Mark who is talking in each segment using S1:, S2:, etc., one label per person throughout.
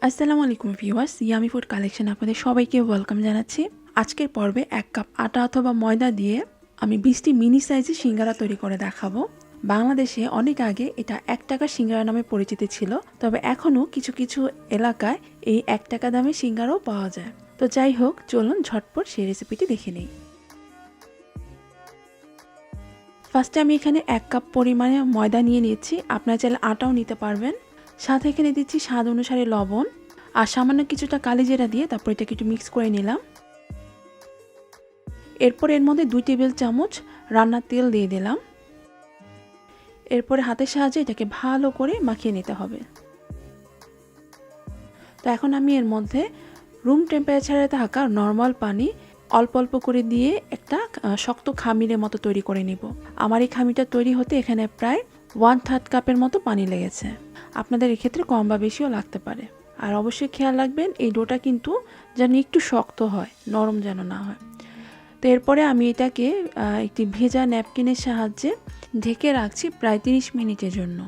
S1: আসসালামু আলাইকুম viewers, yummy food collection আপনাদের সবাইকে ওয়েলকাম জানাচ্ছি। আজকের পর্বে 1 কাপ আটা অথবা ময়দা দিয়ে আমি 20টি মিনি সাইজের সিঙ্গারা তৈরি করে দেখাবো। বাংলাদেশে অনেক আগে এটা 1 টাকা সিঙ্গারা নামে পরিচিত ছিল, তবে এখনও কিছু কিছু এলাকায় এই 1 টাকা দামে সিঙ্গারাও পাওয়া যায়। তো যাই হোক, চলুন ঝটপট সেই রেসিপিটি দেখে নিই। ফার্স্টে আমি এখানে 1 কাপ পরিমাণে ময়দা নিয়ে নিচ্ছি, আপনারা চাইলে আটাও নিতে পারবেন। সাথে এখানে দিচ্ছি স্বাদ অনুসারে লবণ আর সামান্য কিছুটা কালিজিরা দিয়ে তারপর এটাকে একটু মিক্স করে নিলাম। এরপর এর মধ্যে 2 টেবিল চামচ রান্নার তেল দিয়ে দিলাম। এরপরে হাতের সাহায্যে এটাকে ভালো করে মাখিয়ে নিতে হবে। তো এখন আমি এর মধ্যে রুম টেম্পারেচারে থাকা নর্মাল পানি অল্প অল্প করে দিয়ে একটা শক্ত খামিরের মতো তৈরি করে নিব। আমার এই খামিরটা তৈরি হতে এখানে প্রায় 1/3 কাপের মতো পানি লেগেছে। আপনাদের এক্ষেত্রে কম বা বেশিও লাগতে পারে। আর অবশ্যই খেয়াল রাখবেন এই ডোটা কিন্তু যেন একটু শক্ত হয়, নরম যেন না হয়। তো এরপরে আমি এটাকে একটি ভেজা ন্যাপকিনের সাহায্যে ঢেকে রাখছি প্রায় 30 মিনিটের জন্য।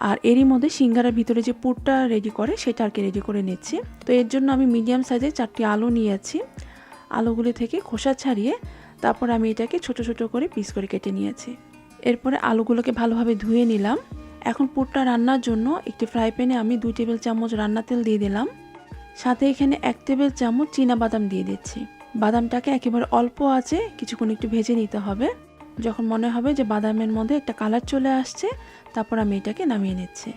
S1: আর এরই মধ্যে সিঙ্গারার ভিতরে যে পুরটা রেডি করে সেটা আর কি রেডি করে নিচ্ছি। তো এর জন্য আমি মিডিয়াম সাইজের 4টি আলু নিয়েছি। আলুগুলি থেকে খোসা ছাড়িয়ে তারপর আমি এটাকে ছোট ছোট করে পিস করে কেটে নিয়েছি। এরপরে আলুগুলোকে ভালোভাবে ধুয়ে নিলাম। এখন পুরটা রান্নার জন্য একটি ফ্রাই প্যানে আমি 2 টেবিল চামচ রান্নার তেল দিয়ে দিলাম। সাথে এখানে 1 টেবিল চামচ চীনা বাদাম দিয়ে দিচ্ছি। বাদামটাকে একেবারে অল্প আঁচে কিছুক্ষণ একটু ভেজে নিতে হবে। যখন মনে হবে যে বাদামের মধ্যে একটা কালার চলে আসছে, তারপর আমি এটাকে নামিয়ে নিচ্ছি।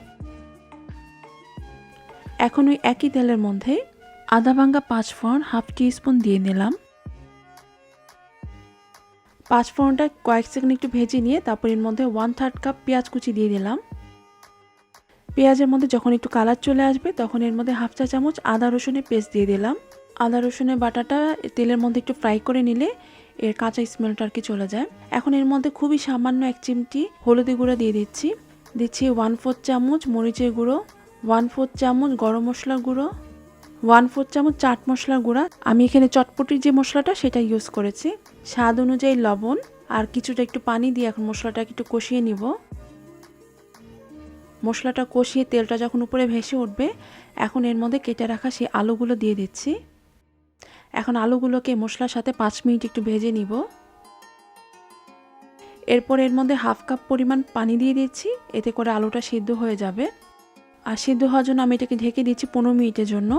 S1: এখন ওই একই তেলের মধ্যে আদা ভাঙ্গা 5 ফোড়ন হাফ টিস্পুন দিয়ে দিলাম। 5 ফোড়নটা কয়েক সেকেন্ড একটু ভেজে নিয়ে তারপর এর মধ্যে 1/3 কাপ পেঁয়াজ কুচি দিয়ে দিলাম। পেঁয়াজের মধ্যে যখন একটু কালার চলে আসবে তখন এর মধ্যে হাফ চা চামচ আদা রসুনের পেস্ট দিয়ে দিলাম। আদা রসুনের বাটাটা তেলের মধ্যে একটু ফ্রাই করে নিলে এর কাঁচা স্মেলটা আর কি চলে যায়। এখন এর মধ্যে খুবই সামান্য 1 চিমটি হলুদের গুঁড়া দিয়ে দিচ্ছি। 1/4 চামচ মরিচের গুঁড়ো, 1/4 চামচ গরম মশলার গুঁড়ো, 1/4 চামচ চাট মশলার গুঁড়া। আমি এখানে চটপটির যে মশলাটা সেটা ইউজ করেছি। স্বাদ অনুযায়ী লবণ আর কিছুটা একটু পানি দিয়ে এখন মশলাটাকে একটু কষিয়ে নিব। মশলাটা কষিয়ে তেলটা যখন উপরে ভেসে উঠবে এখন এর মধ্যে কেটে রাখা সেই আলুগুলো দিয়ে দিচ্ছি। এখন আলুগুলোকে মশলার সাথে 5 মিনিট একটু ভেজে নিব। এরপর এর মধ্যে হাফ কাপ পরিমাণ পানি দিয়ে দিচ্ছি, এতে করে আলুটা সিদ্ধ হয়ে যাবে। আর সিদ্ধ হওয়ার জন্য আমি এটাকে ঢেকে দিচ্ছি 15 মিনিটের জন্য।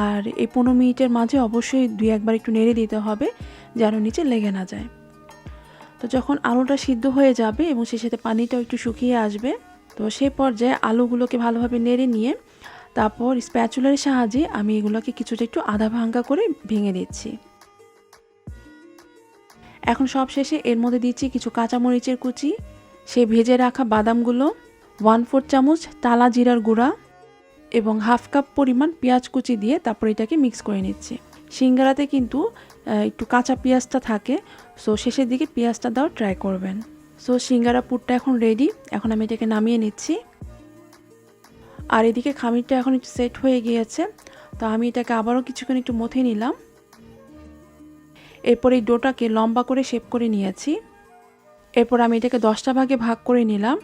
S1: আর এই 15 মিনিটের মাঝে অবশ্যই 2-1 বার একটু নেড়ে দিতে হবে যেন নিচে লেগে না যায়। তো যখন আলুটা সিদ্ধ হয়ে যাবে এবং সেই সাথে পানিটাও একটু শুকিয়ে আসবে, তো সেই পর্যায়ে আলুগুলোকে ভালোভাবে নেড়ে নিয়ে তারপর স্প্যাচুলার সাহায্যে আমি এগুলোকে কিছুটা একটু আধা ভাঙ্গা করে ভেঙে দিচ্ছি। এখন সব শেষে এর মধ্যে দিচ্ছি কিছু কাঁচামরিচের কুচি, সেই ভেজে রাখা বাদামগুলো, 1/4 চামচ টালা জিরার গুঁড়া এবং হাফ কাপ পরিমাণ পেঁয়াজ কুচি দিয়ে তারপর এটাকে মিক্স করে নিচ্ছি। সিঙ্গারাতে কিন্তু একটু কাঁচা পেঁয়াজটা থাকে, সো শেষের দিকে পেঁয়াজটা দেওয়ার ট্রাই করবেন। সো সিঙ্গারা পুরটা এখন রেডি। এখন আমি এটাকে নামিয়ে নিচ্ছি। আর এদিকে খামিরটা এখন একটু সেট হয়ে গিয়েছে, তো আমি এটাকে আবারও কিছুক্ষণ একটু মথে নিলাম। এরপর এই ডোটাকে লম্বা করে শেপ করে নিয়েছি। এরপর আমি এটাকে 10টা ভাগে ভাগ করে নিলাম।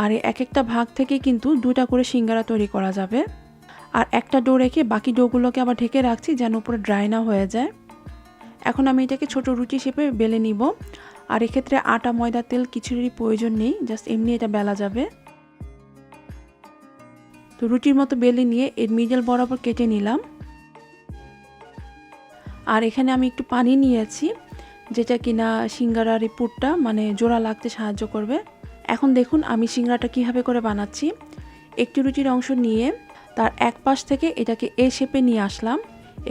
S1: আর এক একটা ভাগ থেকে কিন্তু 2টা করে সিঙ্গারা তৈরি করা যাবে। আর একটা ডো রেখে বাকি ডোগুলোকে আবার ঢেকে রাখছি যেন উপরে ড্রাই না হয়ে যায়। এখন আমি এটাকে ছোট রুটি শেপে বেলে নিব। আর এক্ষেত্রে আটা ময়দা তেল কিছুরই প্রয়োজন নেই, জাস্ট এমনি এটা বেলা যাবে। তো রুটির মতো বেলে নিয়ে এর মিডল বরাবর কেটে নিলাম। আর এখানে আমি একটু পানি নিয়েছি যেটা কিনা সিঙ্গারার এই পুরটা মানে জোড়া লাগতে সাহায্য করবে। এখন দেখুন আমি সিঙ্গারাটা কিভাবে করে বানাচ্ছি। একটি রুটির অংশ নিয়ে তার এক পাশ থেকে এটাকে এ শেপে নিয়ে আসলাম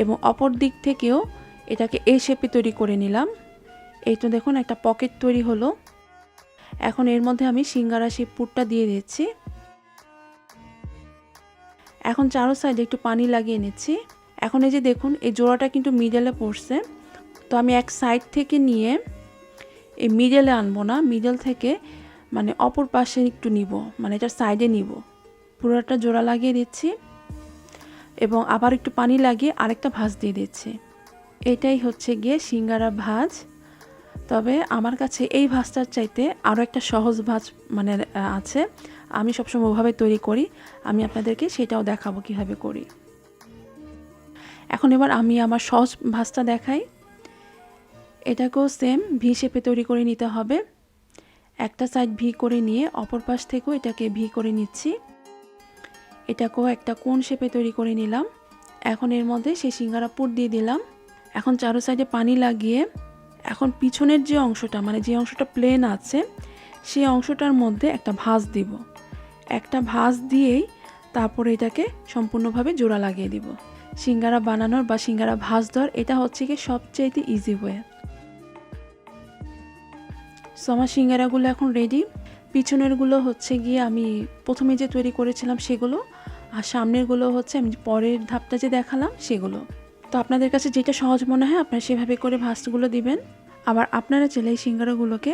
S1: এবং অপর দিক থেকেও এটাকে এ শেপে তৈরি করে নিলাম। এই তো দেখুন একটা পকেট তৈরি হলো। এখন এর মধ্যে আমি সিঙ্গারা সেই পুরটা দিয়ে দিচ্ছি। এখন চারো সাইডে একটু পানি লাগিয়ে নিচ্ছি। এখন এই যে দেখুন এই জোড়াটা কিন্তু মিডলে পড়ছে, তো আমি এক সাইড থেকে নিয়ে এই মিডলে আনবো না, মিডল থেকে মানে অপর পাশে একটু নিব, মানে এটার সাইডে নিব। পুরোটা জোড়া লাগিয়ে দিচ্ছি এবং আবার একটু পানি লাগিয়ে আরেকটা ভাঁজ দিয়ে দিচ্ছি। এটাই হচ্ছে গিয়ে সিঙ্গারা ভাঁজ। তবে আমার কাছে এই ভাঁজটার চাইতে আরও একটা সহজ ভাঁজ মানে আছে, আমি সবসময় ওভাবে তৈরি করি, আমি আপনাদেরকে সেটাও দেখাবো কিভাবে করি। এখন এবার আমি আমার সহজ ভাজটা দেখাই। এটাকেও সেম ভি শেপে তৈরি করে নিতে হবে। একটা সাইড ভি করে নিয়ে অপর পাশ থেকেও এটাকে ভি করে নিচ্ছি। এটাকেও একটা কোণ শেপে তৈরি করে নিলাম। এখন এর মধ্যে সেই সিঙ্গারা পুর দিয়ে দিলাম। এখন চারো সাইডে পানি লাগিয়ে এখন পিছনের যে অংশটা, মানে যে অংশটা প্লেন আছে, সেই অংশটার মধ্যে একটা ভাঁজ দিব। একটা ভাঁজ দিয়েই তারপরে এটাকে সম্পূর্ণভাবে জোড়া লাগিয়ে দিব। সিঙ্গারা বানানোর বা সিঙ্গারা ভাঁজ দেওয়ার এটা হচ্ছে কি সবচেয়ে ইজি ওয়ে। সো আমার সিঙ্গারাগুলো এখন রেডি। পিছনেরগুলো হচ্ছে গিয়ে আমি প্রথমে যে তৈরি করেছিলাম সেগুলো, আর সামনেরগুলো হচ্ছে আমি পরের ধাপটা যে দেখালাম সেগুলো। তো আপনাদের কাছে যেটা সহজ মনে হয় আপনারা সেভাবে করে ভাঁজগুলো দিবেন। আবার আপনারা চাইলে এই সিঙ্গারাগুলোকে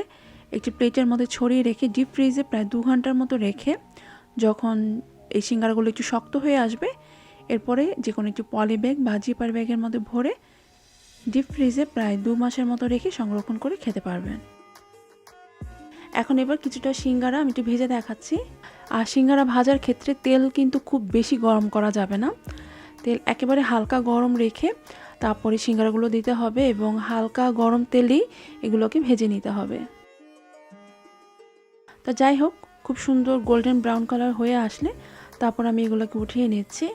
S1: একটি প্লেটের মধ্যে ছড়িয়ে রেখে ডিপ ফ্রিজে প্রায় 2 ঘন্টার মতো রেখে যখন এই সিঙ্গারাগুলো একটু শক্ত হয়ে আসবে, এরপরে যে কোনো একটি পলি ব্যাগ বা জিপার ব্যাগের মধ্যে ভরে ডিপ ফ্রিজে প্রায় 2 মাসের মতো রেখে সংরক্ষণ করে খেতে পারবেন। এখন এবার কিছুটা সিঙ্গারা আমি একটু ভেজে দেখাচ্ছি। আর সিঙ্গারা ভাজার ক্ষেত্রে তেল কিন্তু খুব বেশি গরম করা যাবে না, তেল একেবারে হালকা গরম রেখে তারপরে সিঙ্গারাগুলো দিতে হবে এবং হালকা গরম তেলেই এগুলোকে ভেজে নিতে হবে। তো যাই হোক, খুব সুন্দর গোল্ডেন ব্রাউন কালার হয়ে আসলে তারপর আমি এগুলোকে উঠিয়ে নিচ্ছি।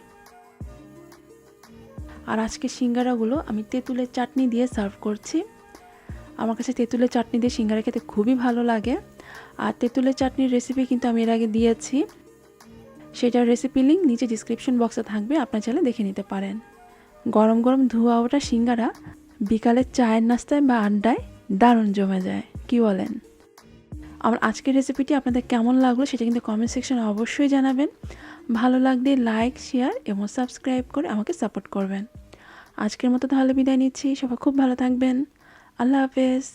S1: আর আজকে সিঙ্গারাগুলো আমি তেঁতুলের চাটনি দিয়ে সার্ভ করছি। আমার কাছে তেঁতুলের চাটনি দিয়ে সিঙ্গারা খেতে খুবই ভালো লাগে। আর তেঁতুলের চাটনির রেসিপি কিন্তু আমি এর আগে দিয়েছি, সেটার রেসিপি লিঙ্ক নিচে ডিসক্রিপশন বক্সে থাকবে, আপনার চাইলে দেখে নিতে পারেন। গরম গরম ধোয়া ওঠা সিঙ্গারা বিকালের চায়ের নাস্তায় বা আড্ডায় দারুণ জমে যায়, কি বলেন? আমার আজকের রেসিপিটি আপনাদের কেমন লাগলো সেটা কিন্তু কমেন্ট সেকশনে অবশ্যই জানাবেন। ভালো লাগলে লাইক, শেয়ার এবং সাবস্ক্রাইব করে আমাকে সাপোর্ট করবেন। আজকের মতো তাহলে বিদায় নিচ্ছি। সবাই খুব ভালো থাকবেন। আল্লাহ হাফেজ।